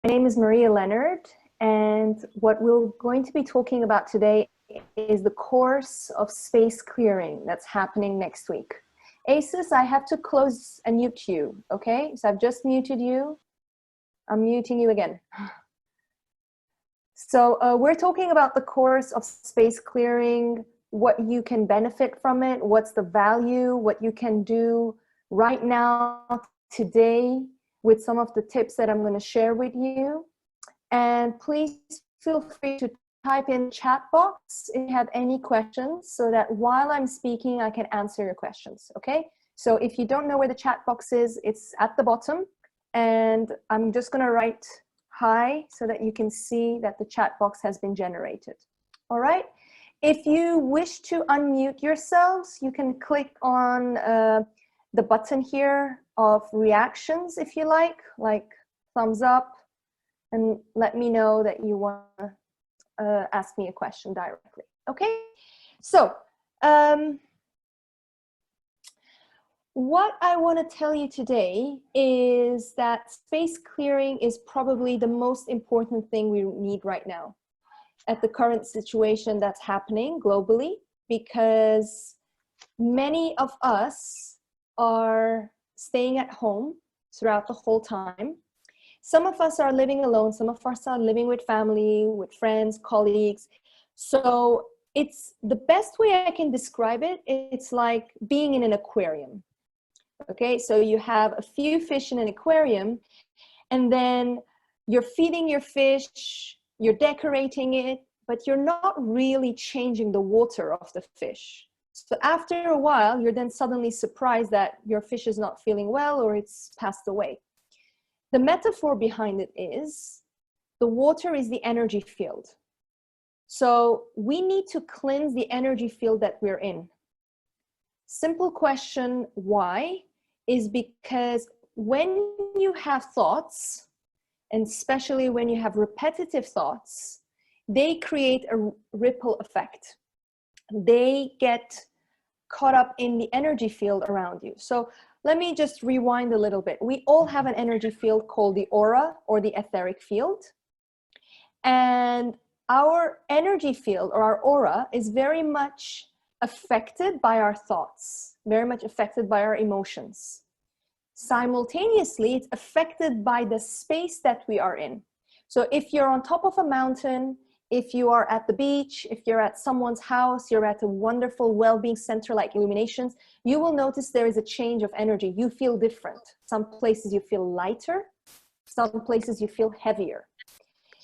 My name is Maria Leonard, and what we're going to be talking about today is the course of space clearing that's happening next week. Asus, I have to close and mute you, okay? So I've just muted you. I'm muting you again. So we're talking about the course of space clearing, what you can benefit from it, what's the value, what you can do right now, today, with some of the tips that I'm going to share with you. And please feel free to type in chat box if you have any questions, so that while I'm speaking, I can answer your questions, okay? So if you don't know where the chat box is, it's at the bottom, and I'm just going to write hi so that you can see that the chat box has been generated. All right? If you wish to unmute yourselves, you can click on the button here of reactions if you like thumbs up, and let me know that you want to ask me a question directly. Okay? So, what I want to tell you today is that space clearing is probably the most important thing we need right now at the current situation that's happening globally, because many of us are staying at home throughout the whole time. Some of us are living alone, some of us are living with family, with friends, colleagues. So it's the best way I can describe it, it's like being in an aquarium. Okay, so you have a few fish in an aquarium, and then you're feeding your fish, you're decorating it, but you're not really changing the water of the fish. So after a while, you're then suddenly surprised that your fish is not feeling well or it's passed away. The metaphor behind it is the water is the energy field. So we need to cleanse the energy field that we're in. Simple question, why? Is because when you have thoughts, and especially when you have repetitive thoughts, they create a ripple effect. They get caught up in the energy field around you. So let me just rewind a little bit. We all have an energy field called the aura or the etheric field. And our energy field or our aura is very much affected by our thoughts, very much affected by our emotions. Simultaneously, it's affected by the space that we are in. So if you're on top of a mountain, if you are at the beach, if you're at someone's house, you're at a wonderful well-being center like Illuminations, you will notice there is a change of energy. You feel different. Some places you feel lighter, some places you feel heavier.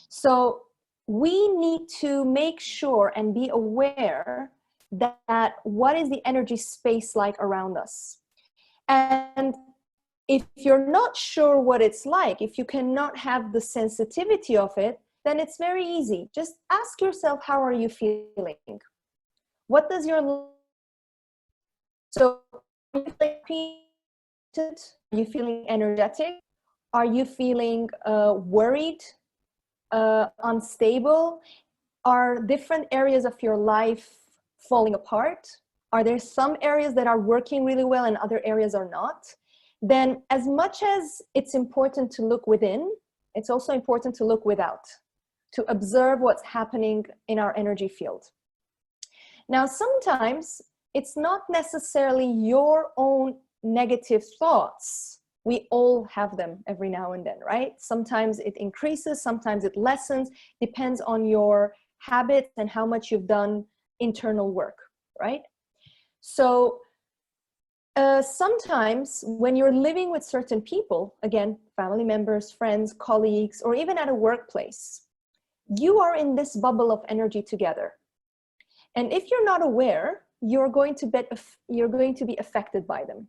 So we need to make sure and be aware that what is the energy space like around us. And if you're not sure what it's like, if you cannot have the sensitivity of it, then it's very easy. Just ask yourself, how are you feeling? What does your... So are you feeling... Are you feeling energetic? Are you feeling worried, unstable? Are different areas of your life falling apart? Are there some areas that are working really well and other areas are not? Then as much as it's important to look within, it's also important to look without, to observe what's happening in our energy field. Now, sometimes it's not necessarily your own negative thoughts. We all have them every now and then, right? Sometimes it increases, sometimes it lessens, depends on your habits and how much you've done internal work, right? So sometimes when you're living with certain people, again, family members, friends, colleagues, or even at a workplace, you are in this bubble of energy together. And if you're not aware, you're going to be affected by them.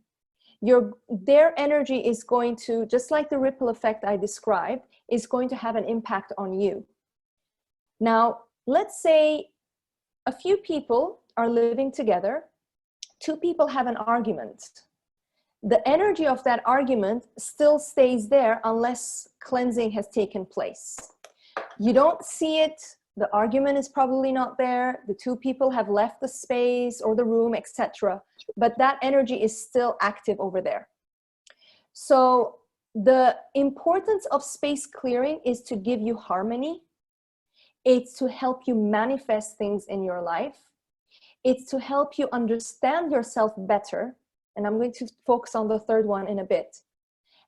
Their energy is going to, just like the ripple effect I described, is going to have an impact on you. Now, let's say a few people are living together. Two people have an argument. The energy of that argument still stays there unless cleansing has taken place. You don't see it, the argument is probably not there, the two people have left the space or the room, etc. But that energy is still active over there. So The importance of space clearing is to give you harmony. It's to help you manifest things in your life. It's to help you understand yourself better. And I'm going to focus on the third one in a bit.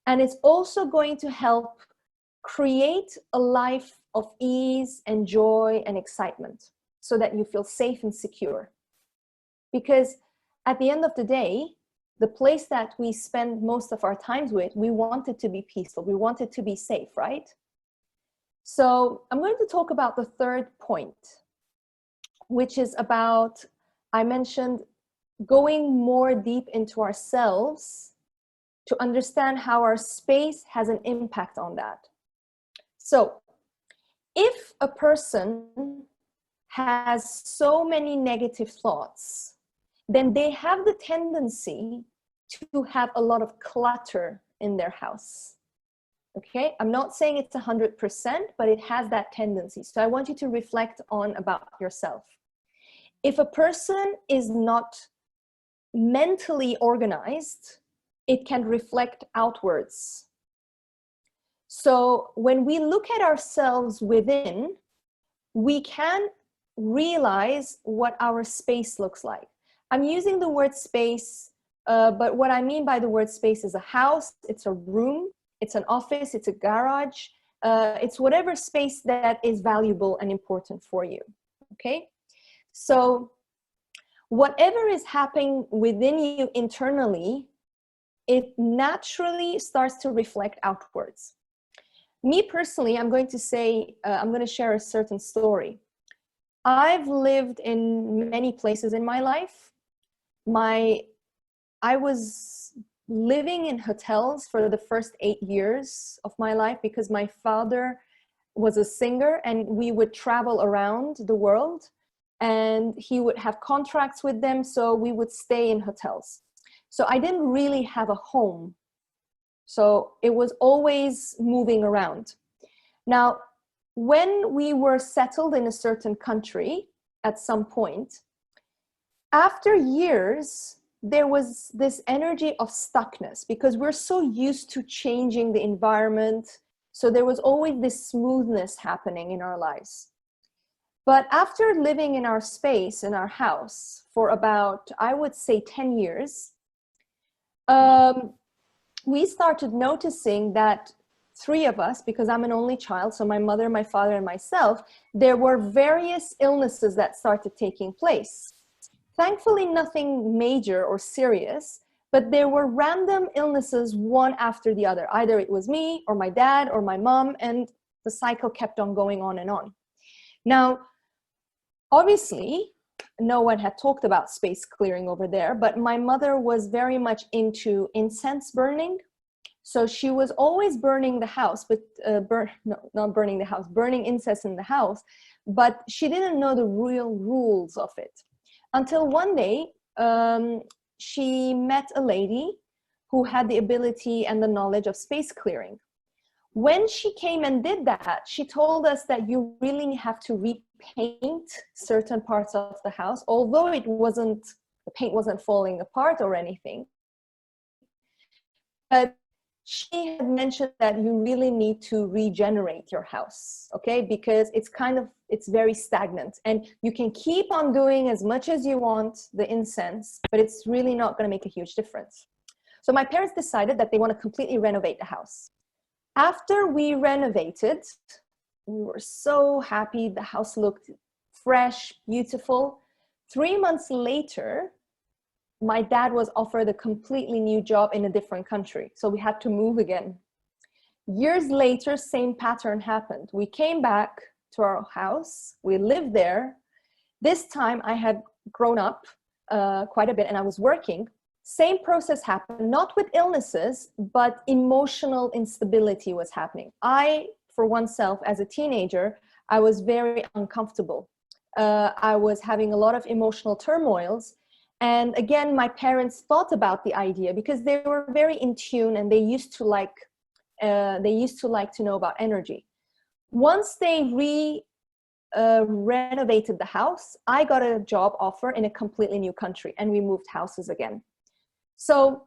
And it's also going to help create a life of ease and joy and excitement so that you feel safe and secure. Because at the end of the day, the place that we spend most of our times with, we want it to be peaceful. We want it to be safe, right? So I'm going to talk about the third point, which is about, I mentioned, going more deep into ourselves to understand how our space has an impact on that. So if a person has so many negative thoughts, then they have the tendency to have a lot of clutter in their house. Okay, I'm not saying it's 100%, but it has that tendency. So I want you to reflect on about yourself. If a person is not mentally organized, it can reflect outwards. So when we look at ourselves within, we can realize what our space looks like. I'm using the word space, but what I mean by the word space is a house, it's a room, it's an office, it's a garage, it's whatever space that is valuable and important for you, okay? So whatever is happening within you internally, it naturally starts to reflect outwards. Me personally, I'm going to say, I'm going to share a certain story. I've lived in many places in my life. I was living in hotels for the first 8 years of my life because my father was a singer and we would travel around the world and he would have contracts with them, so we would stay in hotels. So I didn't really have a home. So it was always moving around. Now, when we were settled in a certain country at some point, after years, there was this energy of stuckness because we're so used to changing the environment. So there was always this smoothness happening in our lives. But after living in our space, in our house, for about, I would say 10 years, we started noticing that three of us, because I'm an only child, so my mother, my father, and myself, there were various illnesses that started taking place. Thankfully, nothing major or serious, but there were random illnesses one after the other. Either it was me or my dad or my mom, and the cycle kept on going on and on. Now, obviously, no one had talked about space clearing over there, but my mother was very much into incense burning. So she was always burning the house, but not burning the house, burning incense in the house, but she didn't know the real rules of it. Until one day, she met a lady who had the ability and the knowledge of space clearing. When she came and did that, she told us that you really have to repaint certain parts of the house, although the paint wasn't falling apart or anything. But she had mentioned that you really need to regenerate your house, okay? Because it's very stagnant and you can keep on doing as much as you want, the incense, but it's really not gonna make a huge difference. So my parents decided that they want to completely renovate the house. After we renovated, we were so happy. The house looked fresh, beautiful. 3 months later, my dad was offered a completely new job in a different country. So we had to move again. Years later, same pattern happened. We came back to our house. We lived there. This time I had grown up quite a bit and I was working. Same process happened, not with illnesses, but emotional instability was happening. For oneself, as a teenager, I was very uncomfortable. I was having a lot of emotional turmoils. And again, my parents thought about the idea because they were very in tune and they used to like to know about energy. Once they renovated the house, I got a job offer in a completely new country and we moved houses again. So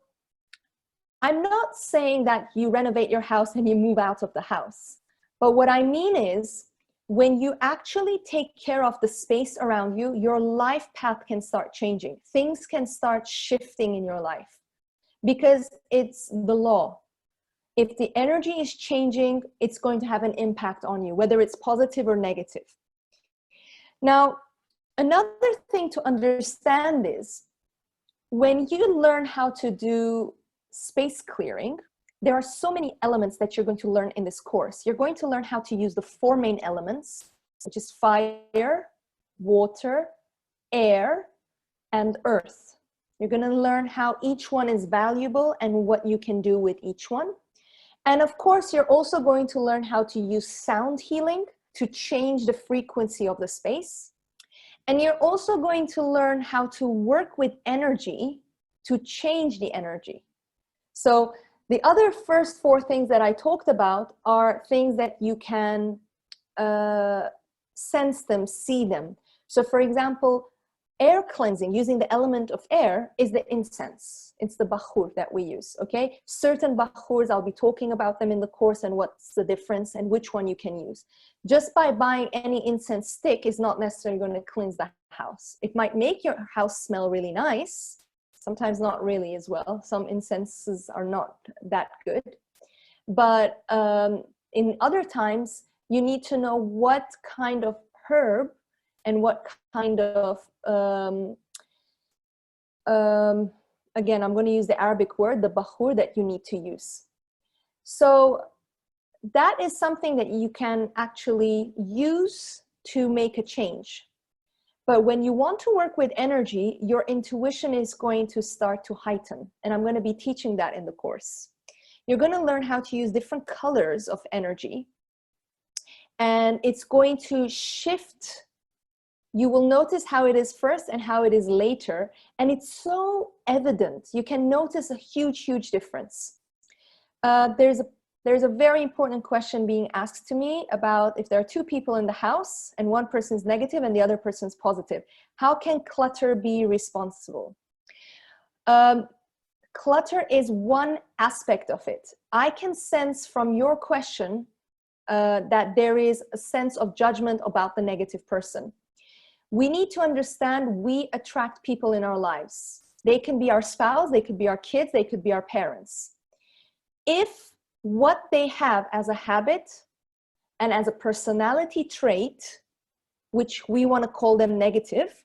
I'm not saying that you renovate your house and you move out of the house. But what I mean is, when you actually take care of the space around you, your life path can start changing. Things can start shifting in your life because it's the law. If the energy is changing, it's going to have an impact on you, whether it's positive or negative. Now, another thing to understand is when you learn how to do space clearing, there are so many elements that you're going to learn in this course. You're going to learn how to use the 4 main elements, which is fire, water, air, and earth. You're going to learn how each one is valuable and what you can do with each one. And of course, you're also going to learn how to use sound healing to change the frequency of the space. And you're also going to learn how to work with energy to change the energy. So the other first 4 things that I talked about are things that you can sense them, see them. So for example, air cleansing using the element of air is the incense. It's the bakhur that we use, okay? Certain bakhurs, I'll be talking about them in the course and what's the difference and which one you can use. Just by buying any incense stick is not necessarily going to cleanse the house. It might make your house smell really nice, sometimes not really as well. Some incenses are not that good. But in other times, you need to know what kind of herb and what kind of, again, I'm going to use the Arabic word, the bakhur, that you need to use. So that is something that you can actually use to make a change. But when you want to work with energy, your intuition is going to start to heighten. And I'm going to be teaching that in the course. You're going to learn how to use different colors of energy. And it's going to shift. You will notice how it is first and how it is later. And it's so evident. You can notice a huge, huge difference. There's a very important question being asked to me about if there are 2 people in the house and one person is negative and the other person is positive. How can clutter be responsible? Clutter is one aspect of it. I can sense from your question that there is a sense of judgment about the negative person. We need to understand we attract people in our lives. They can be our spouse, they could be our kids, they could be our parents. If what they have as a habit and as a personality trait, which we want to call them negative,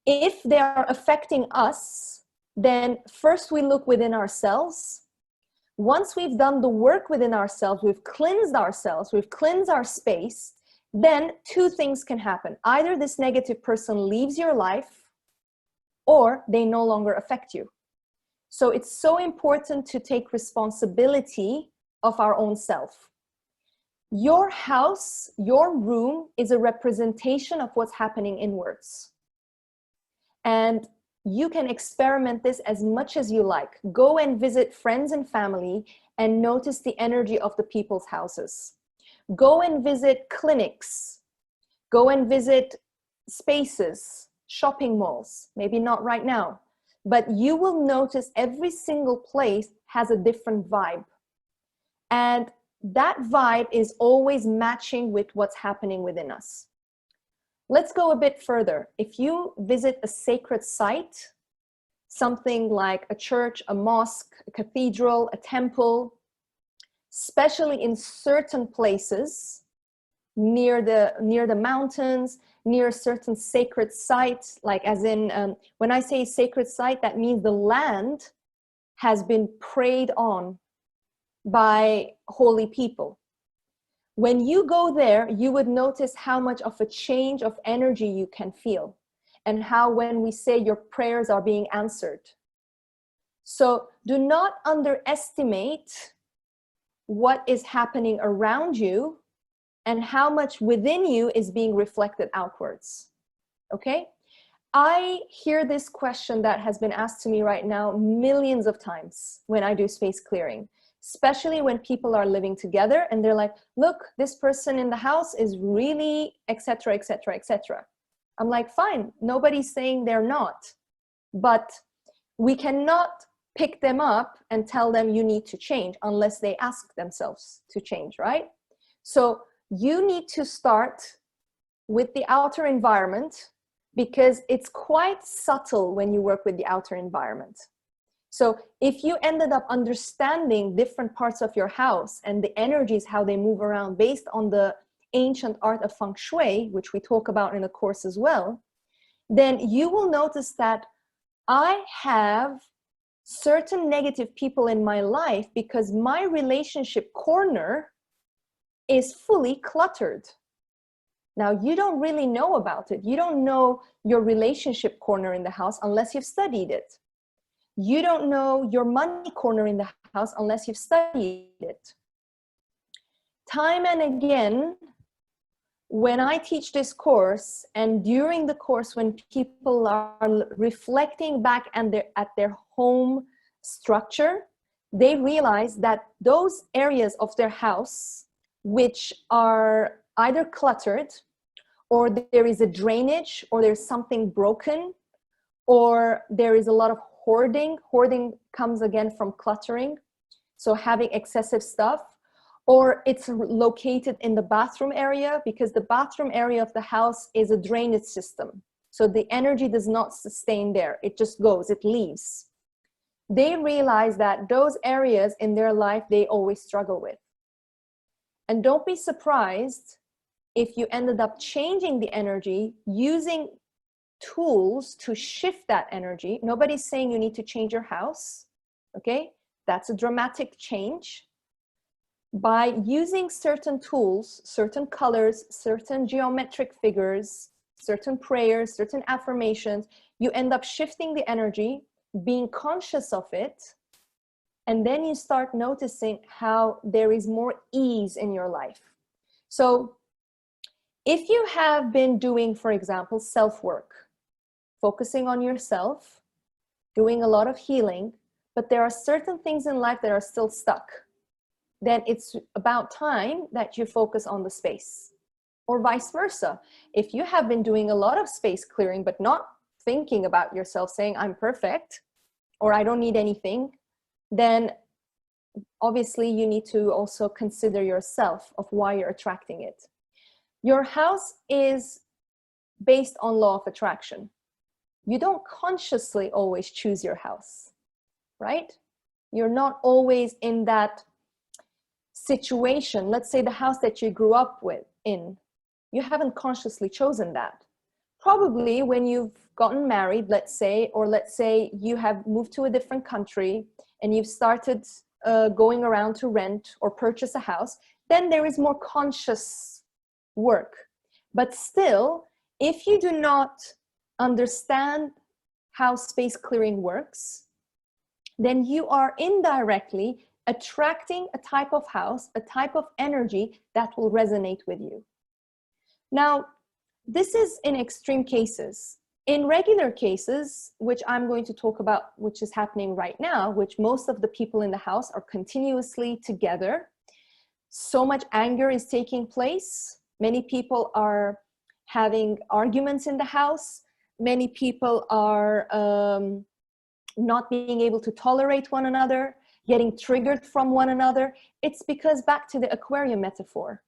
if they are affecting us, then first we look within ourselves. Once we've done the work within ourselves, we've cleansed our space, then 2 things can happen. Either this negative person leaves your life or they no longer affect you. So it's so important to take responsibility of our own self. Your house, your room is a representation of what's happening inwards. And you can experiment this as much as you like. Go and visit friends and family and notice the energy of the people's houses. Go and visit clinics. Go and visit spaces, shopping malls, maybe not right now. But you will notice every single place has a different vibe. And that vibe is always matching with what's happening within us. Let's go a bit further. If you visit a sacred site, something like a church, a mosque, a cathedral, a temple, especially in certain places, near the mountains, near certain sacred sites, like as in, when I say sacred site, that means the land has been prayed on by holy people. When you go there, you would notice how much of a change of energy you can feel, and how when we say your prayers are being answered. So do not underestimate what is happening around you and how much within you is being reflected outwards, okay? I hear this question that has been asked to me right now millions of times when I do space clearing, especially when people are living together and they're like, look, this person in the house is really, etc., etc., etc. I'm like, fine, nobody's saying they're not, but we cannot pick them up and tell them you need to change unless they ask themselves to change, right? So you need to start with the outer environment, because it's quite subtle when you work with the outer environment. So if you ended up understanding different parts of your house and the energies, how they move around based on the ancient art of feng shui, which we talk about in the course as well, then you will notice that I have certain negative people in my life because my relationship corner is fully cluttered. Now, you don't really know about it. You don't know your relationship corner in the house unless you've studied it. You don't know your money corner in the house unless you've studied it. Time and again, when I teach this course, and during the course when people are reflecting back at their home structure, they realize that those areas of their house which are either cluttered, or there is a drainage, or there's something broken, or there is a lot of hoarding. Hoarding comes again from cluttering, so having excessive stuff. Or it's located in the bathroom area, because the bathroom area of the house is a drainage system. So the energy does not sustain there. It just goes, it leaves. They realize that those areas in their life, they always struggle with. And don't be surprised if you ended up changing the energy, using tools to shift that energy. Nobody's saying you need to change your house, okay? That's a dramatic change. By using certain tools, certain colors, certain geometric figures, certain prayers, certain affirmations, you end up shifting the energy, being conscious of it, and then you start noticing how there is more ease in your life. So if you have been doing, for example, self-work, focusing on yourself, doing a lot of healing, but there are certain things in life that are still stuck, then it's about time that you focus on the space. Or vice versa. If you have been doing a lot of space clearing, but not thinking about yourself, saying, I'm perfect, or I don't need anything, then obviously you need to also consider yourself of why you're attracting it. Your house is based on law of attraction. You don't consciously always choose your house, right? You're not always in that situation. Let's say the house that you grew up in, you haven't consciously chosen that. Probably when you've gotten married, let's say, or let's say you have moved to a different country and you've started going around to rent or purchase a house, then there is more conscious work. But still, if you do not understand how space clearing works, then you are indirectly attracting a type of house, a type of energy that will resonate with you. Now, this is in extreme cases. In regular cases, which I'm going to talk about, which is happening right now, which most of the people in the house are continuously together. So much anger is taking place. Many people are having arguments in the house. Many people are not being able to tolerate one another, getting triggered from one another. It's because, back to the aquarium metaphor.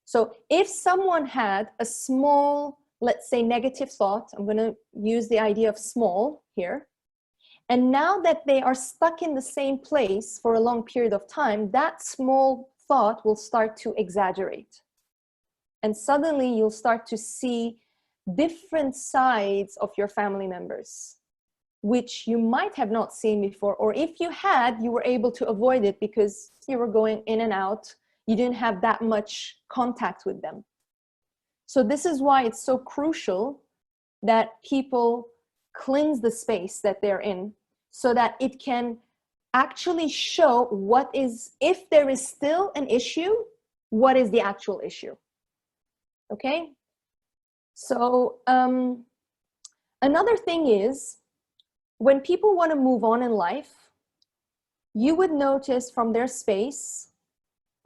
So if someone had a small, let's say, negative thought, I'm going to use the idea of small here, and now that they are stuck in the same place for a long period of time, that small thought will start to exaggerate. And suddenly you'll start to see different sides of your family members, which you might have not seen before, or if you had, you were able to avoid it because you were going in and out. You didn't have that much contact with them. So this is why it's so crucial that people cleanse the space that they're in, so that it can actually show what is, if there is still an issue, what is the actual issue. Okay? So another thing is, when people want to move on in life, you would notice from their space,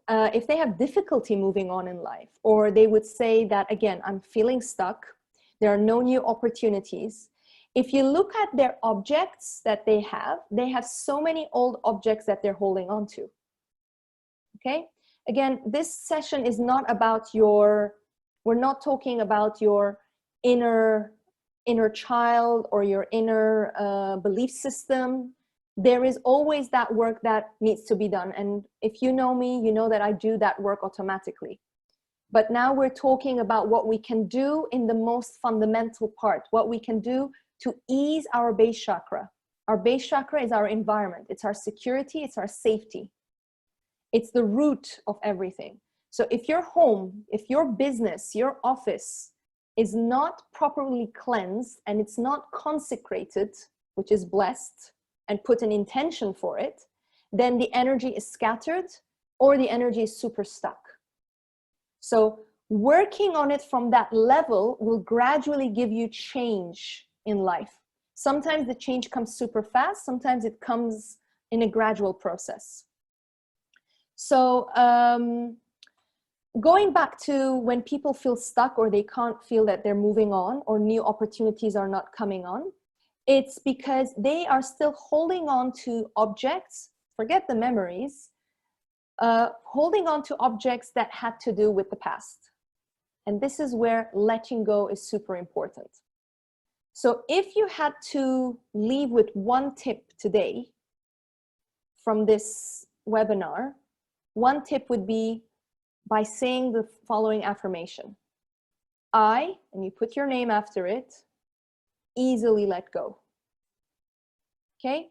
if they have difficulty moving on in life, or they would say that, again, I'm feeling stuck, there are no new opportunities. If you look at their objects that they have so many old objects that they're holding on to. Okay? Again, this session is not about we're not talking about your inner child or your inner belief system. There is always that work that needs to be done. And if you know me, you know that I do that work automatically. But now we're talking about what we can do in the most fundamental part, what we can do to ease our base chakra. Our base chakra is our environment. It's our security. It's our safety. It's the root of everything. So if your home, if your business, your office is not properly cleansed and it's not consecrated, which is blessed, and put an intention for it, then the energy is scattered or the energy is super stuck. So working on it from that level will gradually give you change in life. Sometimes the change comes super fast. Sometimes it comes in a gradual process. So going back to when people feel stuck or they can't feel that they're moving on or new opportunities are not coming on, it's because they are still holding on to objects, forget the memories, holding on to objects that had to do with the past. And this is where letting go is super important. So if you had to leave with one tip today from this webinar, one tip would be by saying the following affirmation. I, and you put your name after it, easily let go. Okay?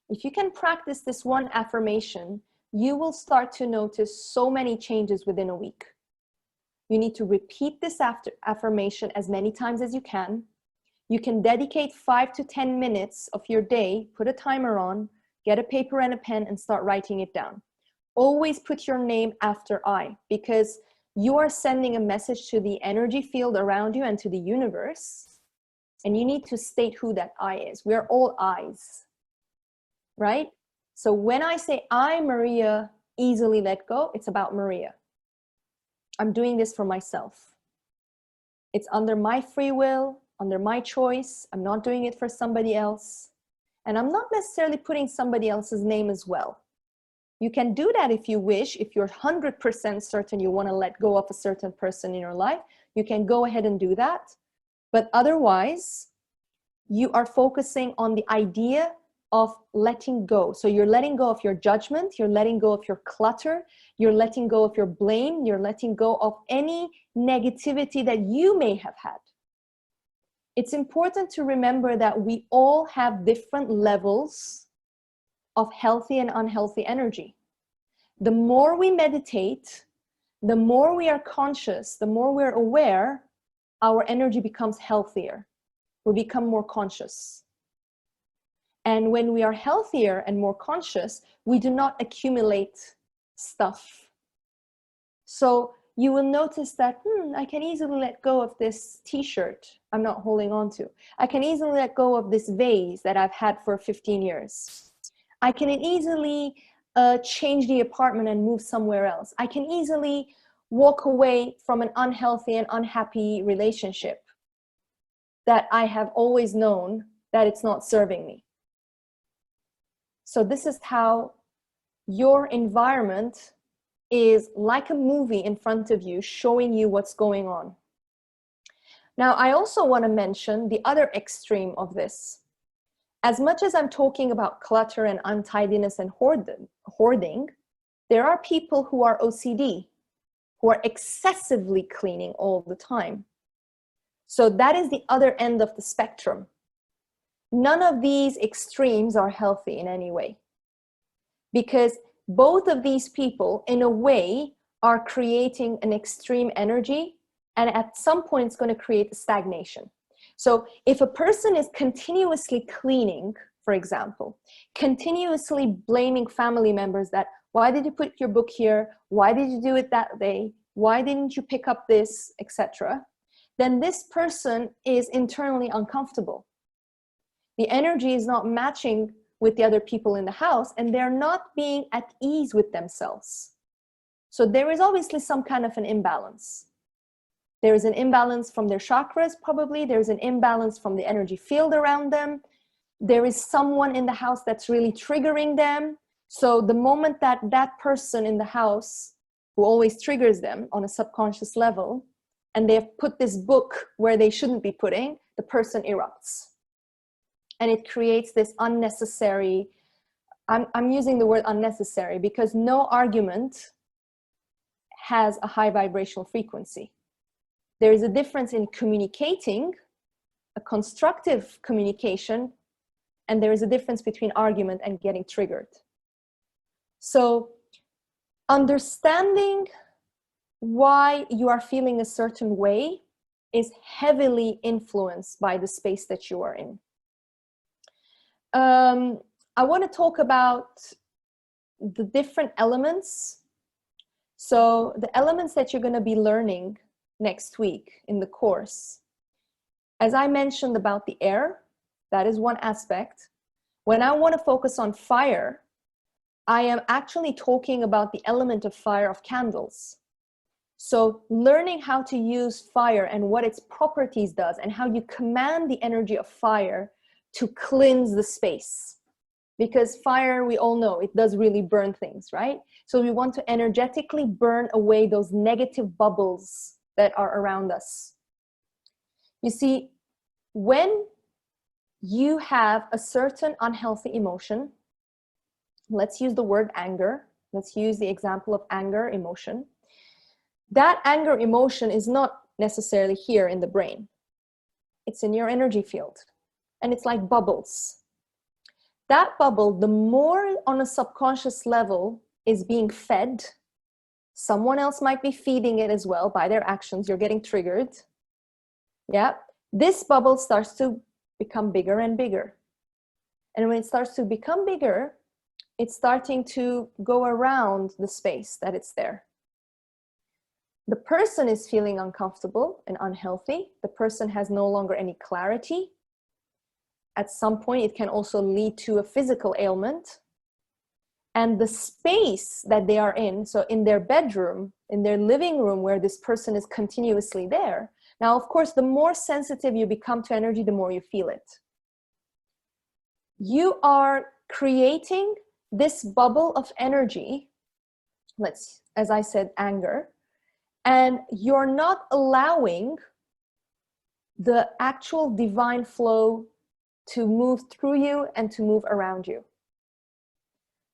If you can practice this one affirmation, you will start to notice so many changes within a week. You need to repeat this affirmation as many times as you can. You can dedicate 5 to 10 minutes of your day, put a timer on, get a paper and a pen and start writing it down. Always put your name after I, because you are sending a message to the energy field around you and to the universe. And you need to state who that I is. We're all I's, right? So when I say I, Maria, easily let go, it's about Maria. I'm doing this for myself. It's under my free will, under my choice. I'm not doing it for somebody else. And I'm not necessarily putting somebody else's name as well. You can do that if you wish. If you're 100% certain you want to let go of a certain person in your life, you can go ahead and do that. But otherwise, you are focusing on the idea of letting go. So you're letting go of your judgment, you're letting go of your clutter, you're letting go of your blame, you're letting go of any negativity that you may have had. It's important to remember that we all have different levels of healthy and unhealthy energy. The more we meditate, the more we are conscious, the more we're aware, our energy becomes healthier. We become more conscious. And when we are healthier and more conscious, we do not accumulate stuff. So you will notice that, I can easily let go of this t-shirt I'm not holding on to. I can easily let go of this vase that I've had for 15 years. I can easily change the apartment and move somewhere else. I can easily walk away from an unhealthy and unhappy relationship that I have always known that it's not serving me. So this is how your environment is like a movie in front of you, showing you what's going on. Now, I also want to mention the other extreme of this. As much as I'm talking about clutter and untidiness and hoarding, there are people who are OCD, who are excessively cleaning all the time. So that is the other end of the spectrum. None of these extremes are healthy in any way, because both of these people, in a way, are creating an extreme energy, and at some point it's going to create a stagnation. So if a person is continuously cleaning, for example, continuously blaming family members that, why did you put your book here? Why did you do it that way? Why didn't you pick up this, etc., then this person is internally uncomfortable. The energy is not matching with the other people in the house, and they're not being at ease with themselves. So there is obviously some kind of an imbalance. There is an imbalance from their chakras, probably. There's an imbalance from the energy field around them. There is someone in the house that's really triggering them. So the moment that that person in the house who always triggers them on a subconscious level, and they've put this book where they shouldn't be putting, the person erupts. And it creates this unnecessary, I'm using the word unnecessary because no argument has a high vibrational frequency. There is a difference in communicating, a constructive communication, and there is a difference between argument and getting triggered. So understanding why you are feeling a certain way is heavily influenced by the space that you are in. I want to talk about the different elements. So the elements that you're going to be learning next week in the course. As I mentioned about the air, that is one aspect. When I want to focus on fire, I am actually talking about the element of fire of candles. So learning how to use fire and what its properties does and how you command the energy of fire to cleanse the space. Because fire, we all know, it does really burn things, right? So we want to energetically burn away those negative bubbles that are around us. You see, when you have a certain unhealthy emotion, let's use the word anger. Let's use the example of anger emotion. That anger emotion is not necessarily here in the brain. It's in your energy field. And it's like bubbles. That bubble, the more on a subconscious level is being fed, someone else might be feeding it as well by their actions. You're getting triggered. Yeah. This bubble starts to become bigger and bigger. And when it starts to become bigger, it's starting to go around the space that it's there. The person is feeling uncomfortable and unhealthy. The person has no longer any clarity. At some point, it can also lead to a physical ailment. And the space that they are in, so in their bedroom, in their living room where this person is continuously there. Now, of course, the more sensitive you become to energy, the more you feel it. You are creating this bubble of energy, as I said, anger, and you're not allowing the actual divine flow to move through you and to move around you.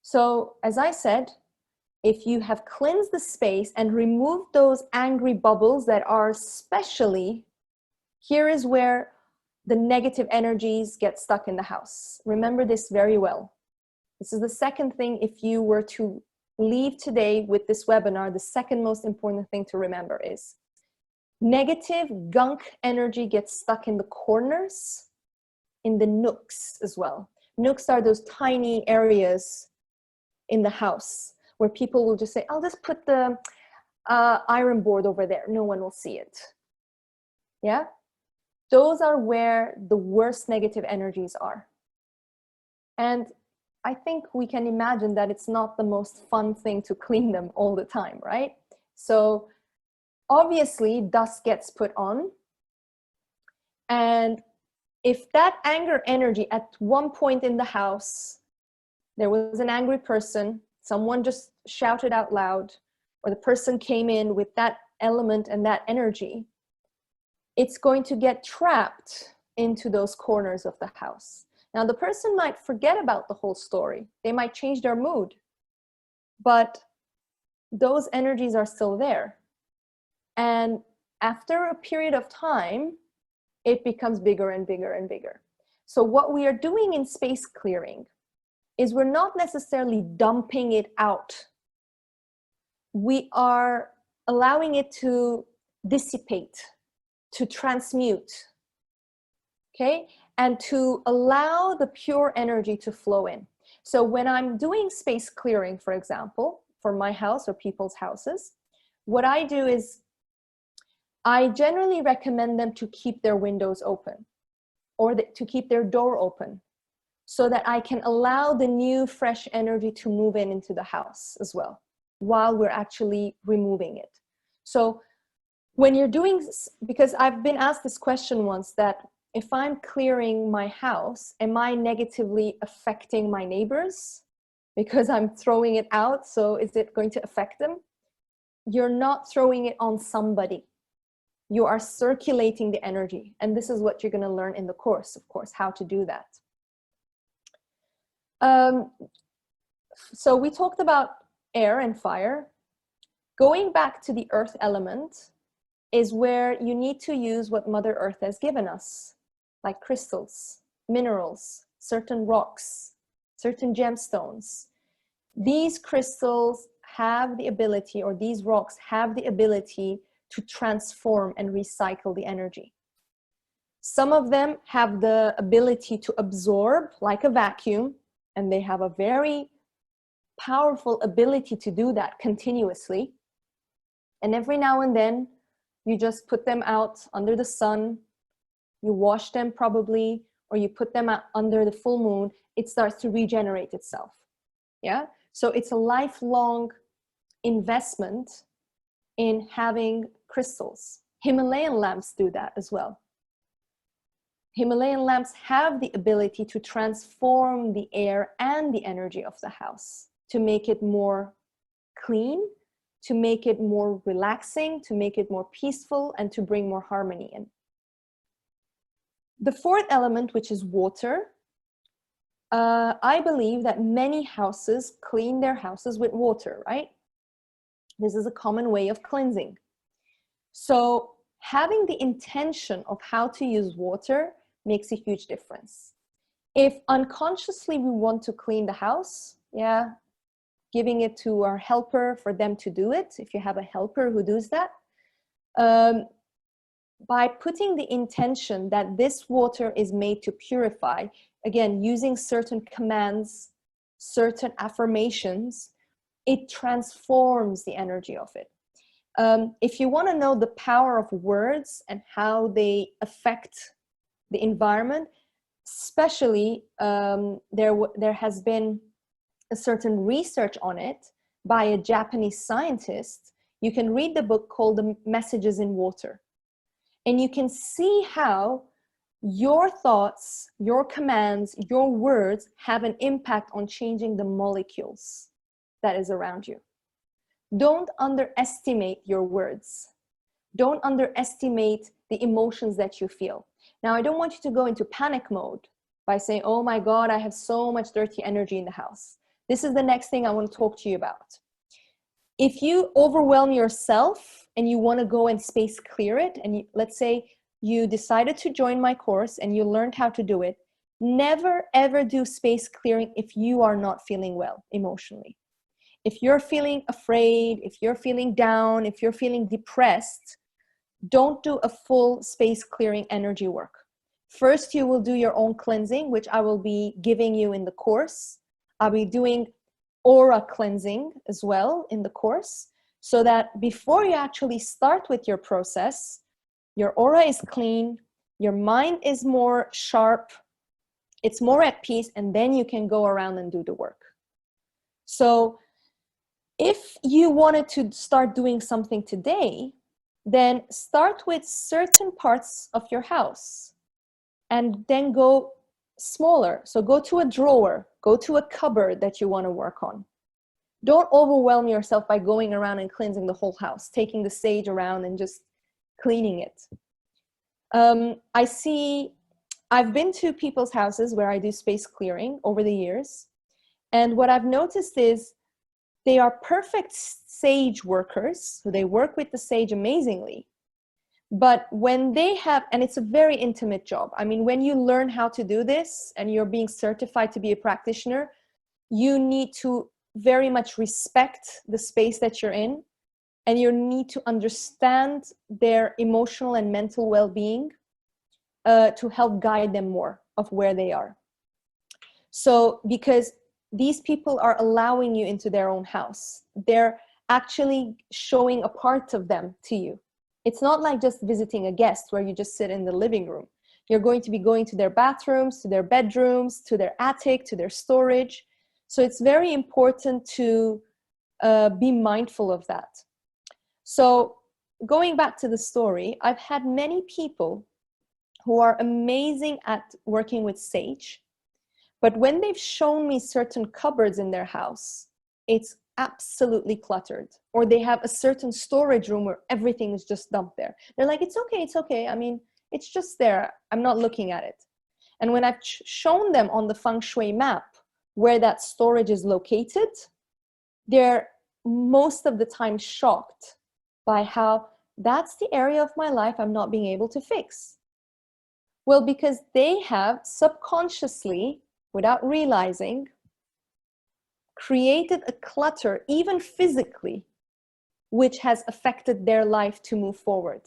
So, as I said, if you have cleansed the space and removed those angry bubbles that are especially, here is where the negative energies get stuck in the house. Remember this very well. This is the second thing. If you were to leave today with this webinar, the second most important thing to remember is negative gunk energy gets stuck in the corners, in the nooks as well. Nooks are those tiny areas in the house where people will just say, I'll just put the iron board over there. No one will see it. Yeah? Those are where the worst negative energies are. And I think we can imagine that it's not the most fun thing to clean them all the time, right? So obviously dust gets put on. And if that anger energy at one point in the house, there was an angry person, someone just shouted out loud, or the person came in with that element and that energy, it's going to get trapped into those corners of the house. Now, the person might forget about the whole story. They might change their mood, but those energies are still there. And after a period of time, it becomes bigger and bigger and bigger. So what we are doing in space clearing is we're not necessarily dumping it out. We are allowing it to dissipate, to transmute, okay? And to allow the pure energy to flow in. So when I'm doing space clearing, for example, for my house or people's houses, what I do is I generally recommend them to keep their windows open or to keep their door open so that I can allow the new fresh energy to move into the house as well while we're actually removing it. So When you're doing, because I've been asked this question once, that if I'm clearing my house, am I negatively affecting my neighbors because I'm throwing it out? So is it going to affect them? You're not throwing it on somebody. You are circulating the energy. And this is what you're going to learn in the course, of course, how to do that. So we talked about air and fire. Going back to the earth element is where you need to use what Mother Earth has given us, like crystals, minerals, certain rocks, certain gemstones. These crystals have the ability, or these rocks have the ability to transform and recycle the energy. Some of them have the ability to absorb like a vacuum, and they have a very powerful ability to do that continuously. And every now and then, you just put them out under the sun, you wash them probably, or you put them out under the full moon, it starts to regenerate itself. Yeah? So it's a lifelong investment in having crystals. Himalayan lamps do that as well. Himalayan lamps have the ability to transform the air and the energy of the house to make it more clean, to make it more relaxing, to make it more peaceful, and to bring more harmony in. The fourth element, which is water, I believe that many houses clean their houses with water, right? This is a common way of cleansing. So having the intention of how to use water makes a huge difference. If unconsciously we want to clean the house, yeah, giving it to our helper for them to do it, if you have a helper who does that, by putting the intention that this water is made to purify, again, using certain commands, certain affirmations, it transforms the energy of it. If you want to know the power of words and how they affect the environment, especially there has been a certain research on it by a Japanese scientist. You can read the book called The Messages in Water. And you can see how your thoughts, your commands, your words have an impact on changing the molecules that is around you. Don't underestimate your words. Don't underestimate the emotions that you feel. Now, I don't want you to go into panic mode by saying, oh my God, I have so much dirty energy in the house. This is the next thing I want to talk to you about. If you overwhelm yourself and you want to go and space clear it, and let's say you decided to join my course and you learned how to do it, never ever do space clearing if you are not feeling well emotionally. If you're feeling afraid, if you're feeling down, if you're feeling depressed, don't do a full space clearing energy work. First, you will do your own cleansing, which I will be giving you in the course. I'll be doing aura cleansing as well in the course, so that before you actually start with your process, your aura is clean, your mind is more sharp, it's more at peace, and then you can go around and do the work. So if you wanted to start doing something today, then start with certain parts of your house and then go smaller. So go to a drawer, go to a cupboard that you want to work on. Don't overwhelm yourself by going around and cleansing the whole house, taking the sage around and just cleaning it. I've been to people's houses where I do space clearing over the years. And what I've noticed is they are perfect sage workers. So they work with the sage amazingly. But when they have, and it's a very intimate job. I mean, when you learn how to do this and you're being certified to be a practitioner, you need to very much respect the space that you're in, and you need to understand their emotional and mental well-being to help guide them more of where they are. So because these people are allowing you into their own house, they're actually showing a part of them to you. It's not like just visiting a guest where you just sit in the living room. You're going to be going to their bathrooms, to their bedrooms, to their attic, to their storage. So it's very important to be mindful of that. So going back to the story, I've had many people who are amazing at working with sage, but when they've shown me certain cupboards in their house, it's absolutely cluttered. Or they have a certain storage room where everything is just dumped there. They're like, it's okay, it's okay. I mean, it's just there. I'm not looking at it. And when I've shown them on the feng shui map where that storage is located, they're most of the time shocked by how that's the area of my life I'm not being able to fix. Well, because they have subconsciously, without realizing, created a clutter, even physically, which has affected their life to move forward.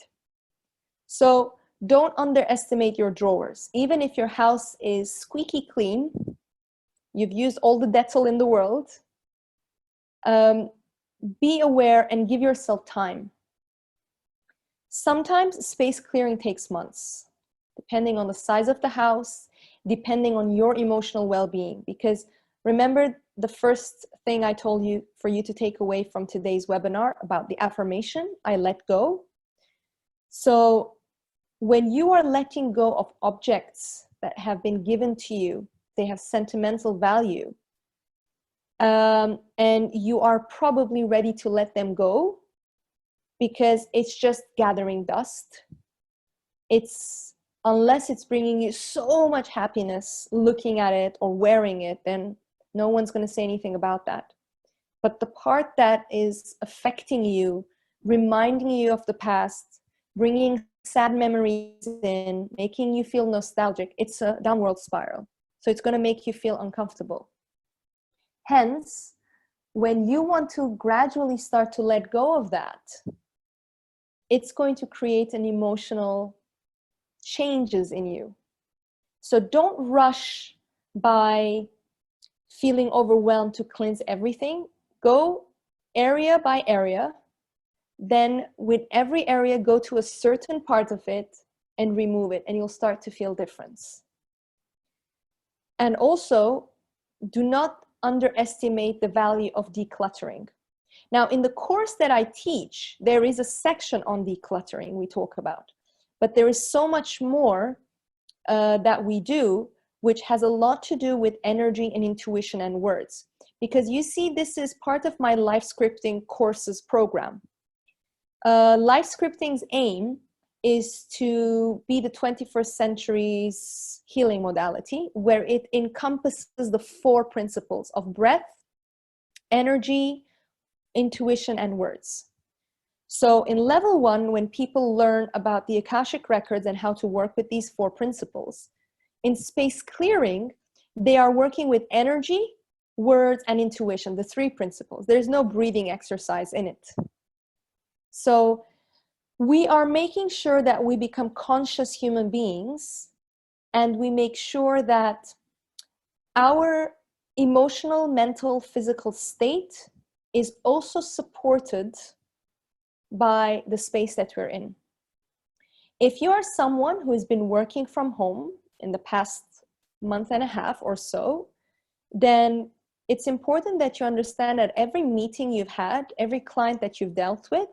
So don't underestimate your drawers. Even if your house is squeaky clean, you've used all the Dettol in the world, be aware and give yourself time. Sometimes space clearing takes months, depending on the size of the house, depending on your emotional well-being. Because remember the first thing I told you for you to take away from today's webinar about the affirmation, I let go. So when you are letting go of objects that have been given to you, they have sentimental value, and you are probably ready to let them go because it's just gathering dust. Unless it's bringing you so much happiness looking at it or wearing it, then no one's going to say anything about that. But the part that is affecting you, reminding you of the past, bringing sad memories in, making you feel nostalgic, it's a downward spiral. So it's going to make you feel uncomfortable. Hence, when you want to gradually start to let go of that, it's going to create an emotional changes in you. So don't rush by feeling overwhelmed to cleanse everything. Go area by area. Then with every area, go to a certain part of it and remove it, and you'll start to feel difference. And also, do not underestimate the value of decluttering. Now, in the course that I teach, there is a section on decluttering we talk about, but there is so much more that we do, which has a lot to do with energy and intuition and words. Because you see, this is part of my life scripting courses program. Life scripting's aim is to be the 21st century's healing modality, where it encompasses the 4 principles of breath, energy, intuition, and words. So in level 1, when people learn about the Akashic records and how to work with these 4 principles, in space clearing, they are working with energy, words, and intuition, the 3 principles. There's no breathing exercise in it. So we are making sure that we become conscious human beings, and we make sure that our emotional, mental, physical state is also supported by the space that we're in. If you are someone who has been working from home in the past month and a half or so, then it's important that you understand that every meeting you've had, every client that you've dealt with,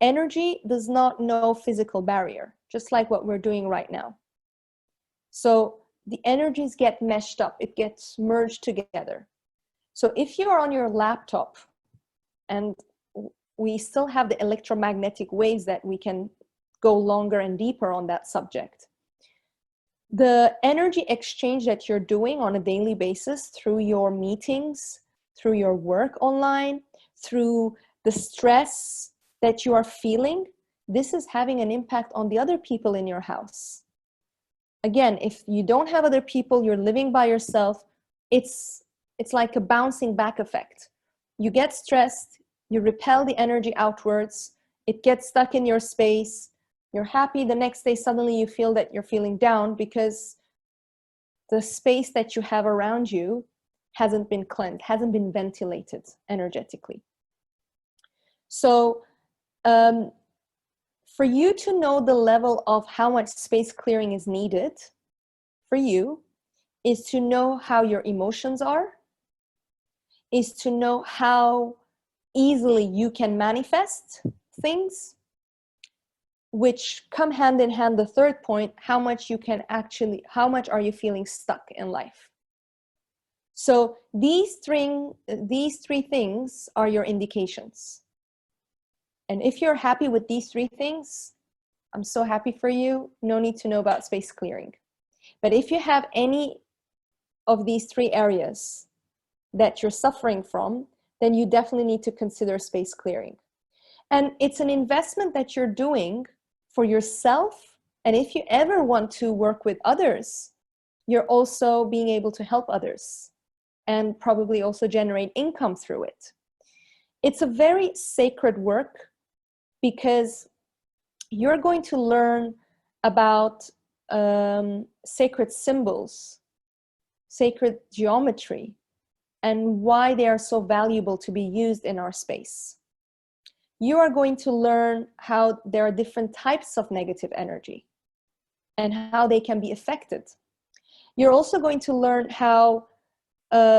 energy does not know physical barrier, just like what we're doing right now. So the energies get meshed up, it gets merged together. So if you're on your laptop, and we still have the electromagnetic waves that we can go longer and deeper on that subject, the energy exchange that you're doing on a daily basis through your meetings, through your work online, through the stress that you are feeling, this is having an impact on the other people in your house. Again, if you don't have other people, you're living by yourself, it's like a bouncing back effect. You get stressed, you repel the energy outwards, it gets stuck in your space, you're happy, the next day suddenly you feel that you're feeling down because the space that you have around you hasn't been cleansed, hasn't been ventilated energetically. So for you to know the level of how much space clearing is needed for you is to know how your emotions are, is to know how easily you can manifest things, which come hand in hand. The third point, how much are you feeling stuck in life? So these three things are your indications. And if you're happy with these three things, I'm so happy for you. No need to know about space clearing. But if you have any of these three areas that you're suffering from, then you definitely need to consider space clearing. And it's an investment that you're doing for yourself. And if you ever want to work with others, you're also being able to help others and probably also generate income through it. It's a very sacred work because you're going to learn about sacred symbols, sacred geometry, and why they are so valuable to be used in our space. You are going to learn how there are different types of negative energy and how they can be affected. You're also going to learn how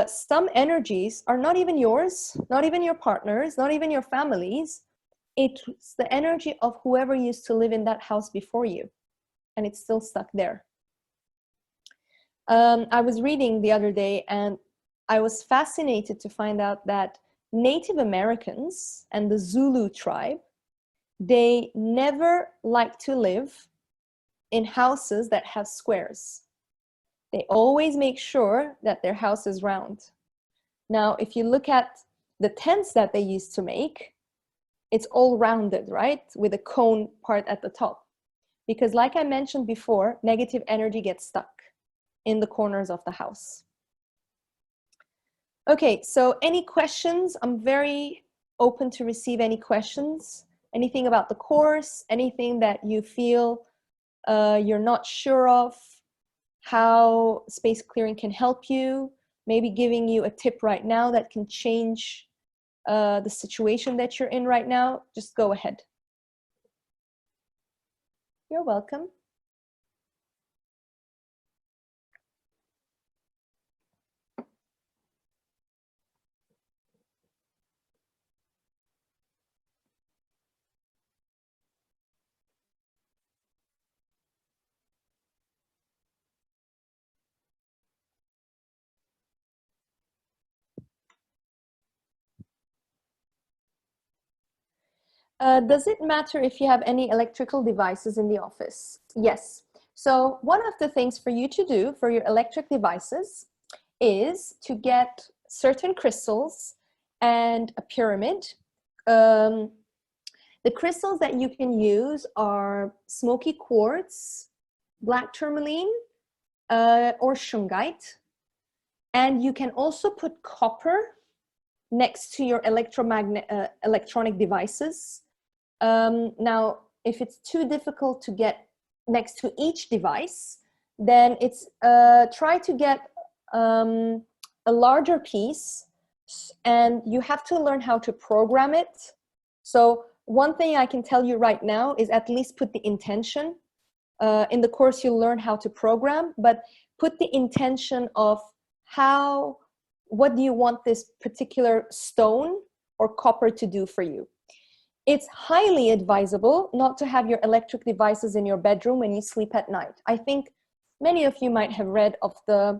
some energies are not even yours, not even your partners, not even your families. It's the energy of whoever used to live in that house before you, and it's still stuck there. I was reading the other day, and I was fascinated to find out that Native Americans and the Zulu tribe, they never like to live in houses that have squares. They always make sure that their house is round. Now, if you look at the tents that they used to make, it's all rounded, right? With a cone part at the top. Because like I mentioned before, negative energy gets stuck in the corners of the house. Okay, so any questions? I'm very open to receive any questions. Anything about the course, anything that you feel you're not sure of, how space clearing can help you, maybe giving you a tip right now that can change the situation that you're in right now, just go ahead. You're welcome. Does it matter if you have any electrical devices in the office? Yes. So one of the things for you to do for your electric devices is to get certain crystals and a pyramid. The crystals that you can use are smoky quartz, black tourmaline, or shungite. And you can also put copper next to your electronic devices. Now, if it's too difficult to get next to each device, then it's try to get a larger piece, and you have to learn how to program it. So one thing I can tell you right now is at least put the intention. In the course, you'll learn how to program, but put the intention of what do you want this particular stone or copper to do for you. It's highly advisable not to have your electric devices in your bedroom when you sleep at night. I think many of you might have read of the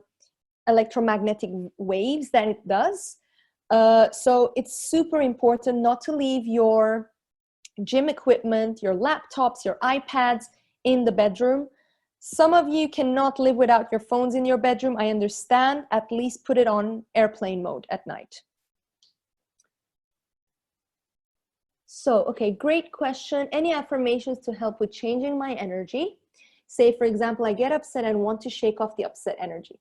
electromagnetic waves that it does. So it's super important not to leave your gym equipment, your laptops, your iPads in the bedroom. Some of you cannot live without your phones in your bedroom. I understand. At least put it on airplane mode at night. So, okay, great question. Any affirmations to help with changing my energy? Say, for example, I get upset and want to shake off the upset energy.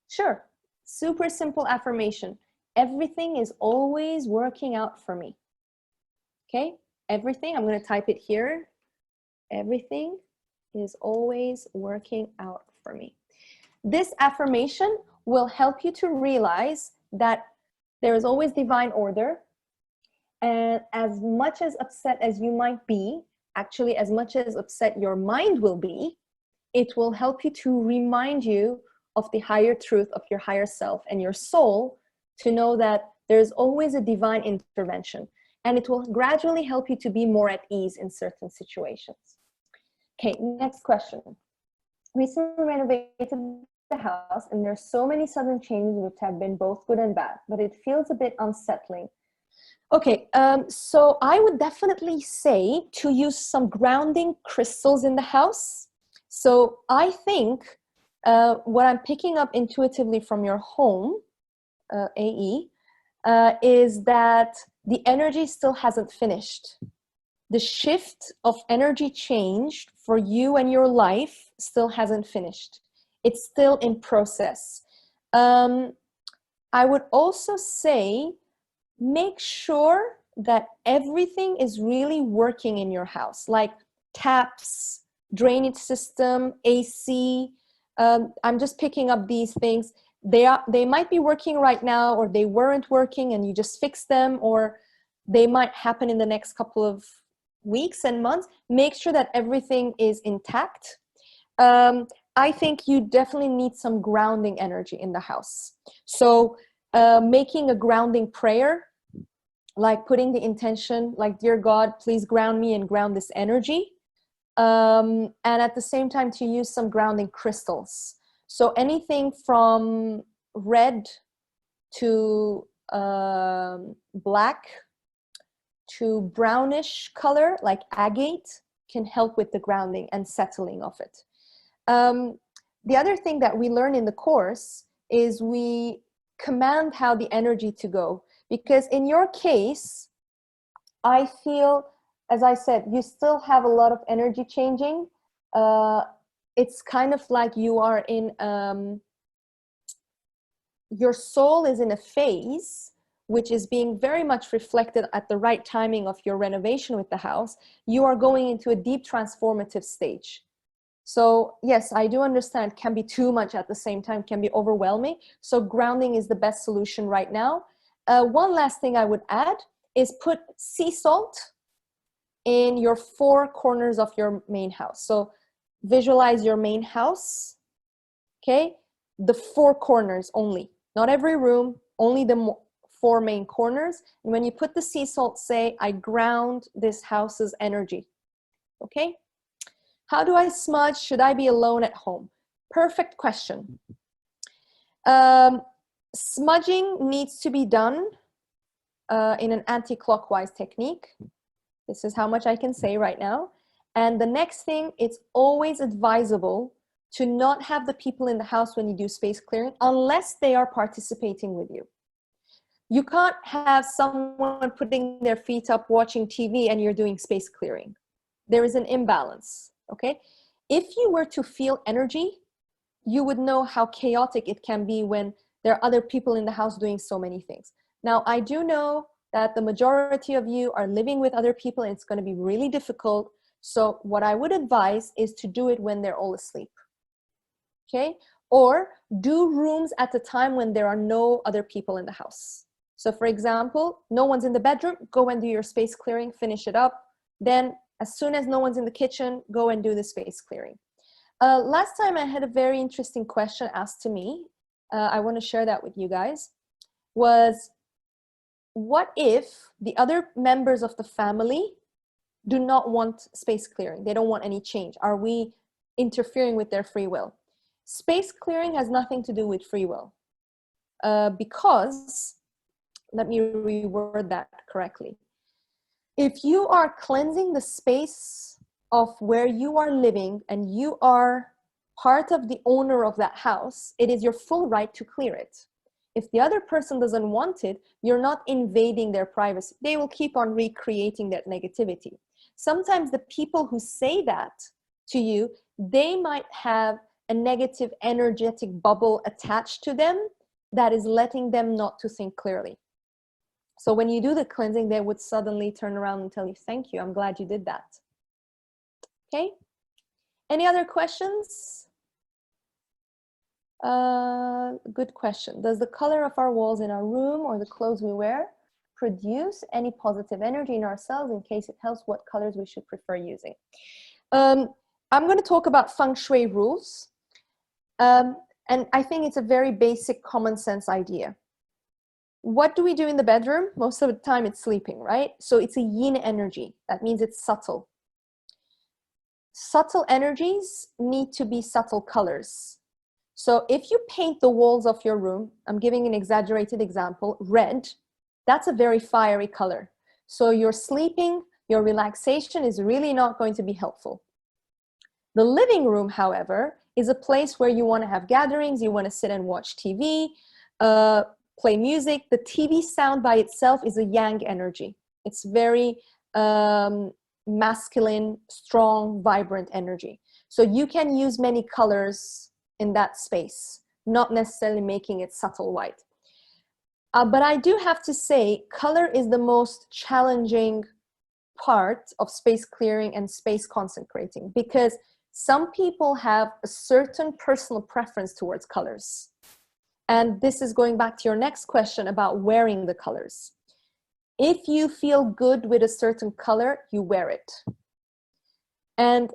Sure, super simple affirmation. Everything is always working out for me. Okay, everything, I'm going to type it here. Everything is always working out for me. This affirmation will help you to realize that there is always divine order. And as much as upset as you might be, actually as much as upset your mind will be, it will help you to remind you of the higher truth of your higher self and your soul, to know that there's always a divine intervention. and it will gradually help you to be more at ease in certain situations. Okay, next question. Recently renovated the house and there's so many sudden changes which have been both good and bad, but it feels a bit unsettling. Okay, so I would definitely say to use some grounding crystals in the house. So I think what I'm picking up intuitively from your home, AE, is that the energy still hasn't finished. The shift of energy change for you and your life still hasn't finished. It's still in process. I would also say, make sure that everything is really working in your house, like taps, drainage system, AC. I'm just picking up these things. They might be working right now, or they weren't working and you just fixed them, or they might happen in the next couple of weeks and months. Make sure that everything is intact. I think you definitely need some grounding energy in the house. So making a grounding prayer, like putting the intention, like, dear God, please ground me and ground this energy. And at the same time to use some grounding crystals. So anything from red to black to brownish color, like agate, can help with the grounding and settling of it. The other thing that we learn in the course is we command how the energy to go. Because in your case, I feel, as I said, you still have a lot of energy changing. It's kind of like you are in, your soul is in a phase which is being very much reflected at the right timing of your renovation with the house. You are going into a deep transformative stage. So yes, I do understand, can be too much at the same time, can be overwhelming. So grounding is the best solution right now. One last thing I would add is put sea salt in your 4 corners of your main house. So visualize your main house, okay? The 4 corners only, not every room, only the 4 main corners. And when you put the sea salt, say, I ground this house's energy, okay? How do I smudge? Should I be alone at home? Perfect question. Smudging needs to be done in an anti-clockwise technique. This is how much I can say right now. And the next thing, it's always advisable to not have the people in the house when you do space clearing unless they are participating with you. You can't have someone putting their feet up watching TV and you're doing space clearing. There is an imbalance, okay? If you were to feel energy, you would know how chaotic it can be when there are other people in the house doing so many things. Now, I do know that the majority of you are living with other people and it's going to be really difficult. So what I would advise is to do it when they're all asleep, okay? Or do rooms at a time when there are no other people in the house. So for example, no one's in the bedroom, go and do your space clearing, finish it up. Then as soon as no one's in the kitchen, go and do the space clearing. Last time I had a very interesting question asked to me. I want to share that with you guys. Was, what if the other members of the family do not want space clearing? They don't want any change. Are we interfering with their free will? Space clearing has nothing to do with free will. Because, let me reword that correctly. If you are cleansing the space of where you are living and you are part of the owner of that house, it is your full right to clear it. If the other person doesn't want it, you're not invading their privacy. They will keep on recreating that negativity. Sometimes the people who say that to you, they might have a negative energetic bubble attached to them that is letting them not to think clearly. So when you do the cleansing, they would suddenly turn around and tell you, thank you, I'm glad you did that. Okay? Any other questions? Good question. Does the color of our walls in our room or the clothes we wear produce any positive energy in ourselves? In case it helps, what colors we should prefer using? I'm going to talk about feng shui rules. And I think it's a very basic common sense idea. what do we do in the bedroom? Most of the time it's sleeping, right? So it's a yin energy. That means it's subtle. Subtle energies need to be subtle colors. So if you paint the walls of your room, I'm giving an exaggerated example, red, that's a very fiery color. So your sleeping, your relaxation is really not going to be helpful. The living room, however, is a place where you want to have gatherings, you want to sit and watch TV, play music. The TV sound by itself is a yang energy. It's very masculine, strong, vibrant energy. So you can use many colors in that space, not necessarily making it subtle white. But I do have to say, color is the most challenging part of space clearing and space consecrating, because some people have a certain personal preference towards colors. And this is going back to your next question about wearing the colors. If you feel good with a certain color, you wear it. And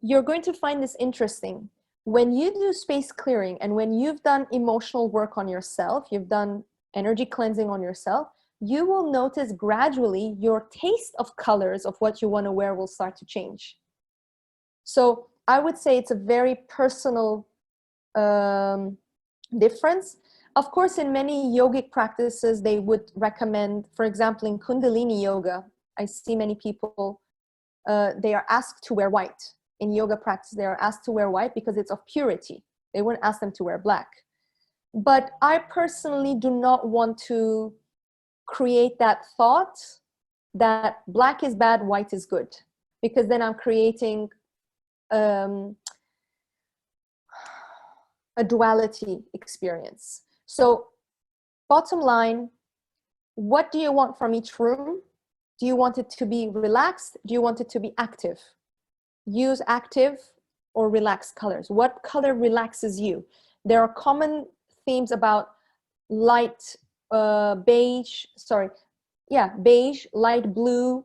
you're going to find this interesting. When you do space clearing and when you've done emotional work on yourself, you've done energy cleansing on yourself, you will notice gradually your taste of colors of what you want to wear will start to change. So I would say it's a very personal difference. Of course, in many yogic practices, they would recommend, for example, in Kundalini yoga, I see many people, they are asked to wear white. In yoga practice, they are asked to wear white because it's of purity. They wouldn't ask them to wear black. But I personally do not want to create that thought that black is bad, white is good, because then I'm creating a duality experience. So bottom line, what do you want from each room? Do you want it to be relaxed? Do you want it to be active? Use active or relaxed colors. What color relaxes you? There are common themes about light beige, light blue,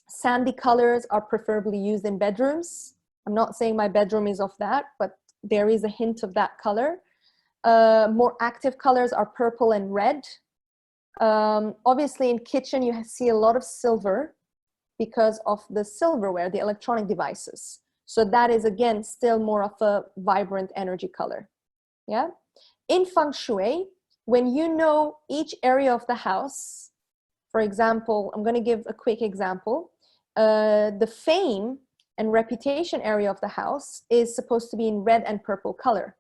sandy colors are preferably used in bedrooms. I'm not saying my bedroom is of that, but there is a hint of that color. More active colors are purple and red. Obviously in kitchen you see a lot of silver because of the silverware, the electronic devices. So that is again still more of a vibrant energy color. Yeah. In feng shui, when you know each area of the house, for example, I'm going to give a quick example. The fame and reputation area of the house is supposed to be in red and purple color.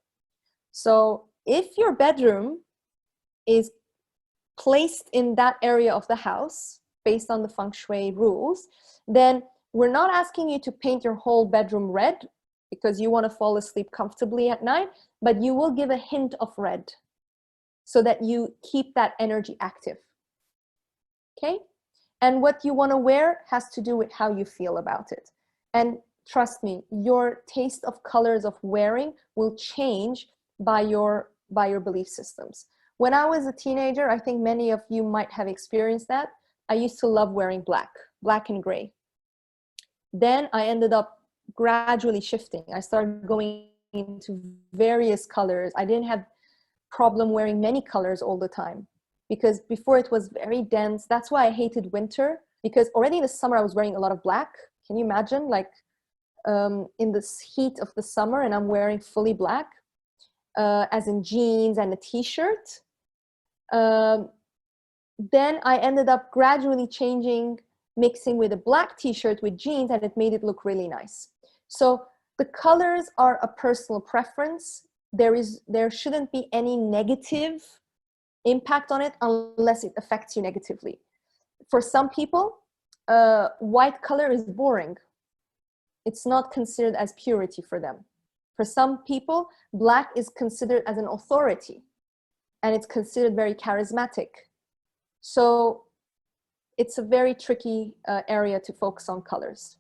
So if your bedroom is placed in that area of the house based on the feng shui rules, then we're not asking you to paint your whole bedroom red because you want to fall asleep comfortably at night, but you will give a hint of red so that you keep that energy active. Okay? And what you want to wear has to do with how you feel about it. And trust me, your taste of colors of wearing will change by your belief systems. When I was a teenager, I think many of you might have experienced that. I used to love wearing black and gray. Then I ended up gradually shifting. I started going into various colors. I didn't have problem wearing many colors all the time because before it was very dense. That's why I hated winter, because already in the summer I was wearing a lot of black. Can you imagine, like in this heat of the summer and I'm wearing fully black, as in jeans and a t-shirt. Then I ended up gradually changing, mixing with a black t-shirt with jeans, and it made it look really nice. So the colors are a personal preference. There shouldn't be any negative impact on it unless it affects you negatively. For some people, white color is boring. It's not considered as purity for them. For some people, black is considered as an authority and it's considered very charismatic. So it's a very tricky area to focus on colors.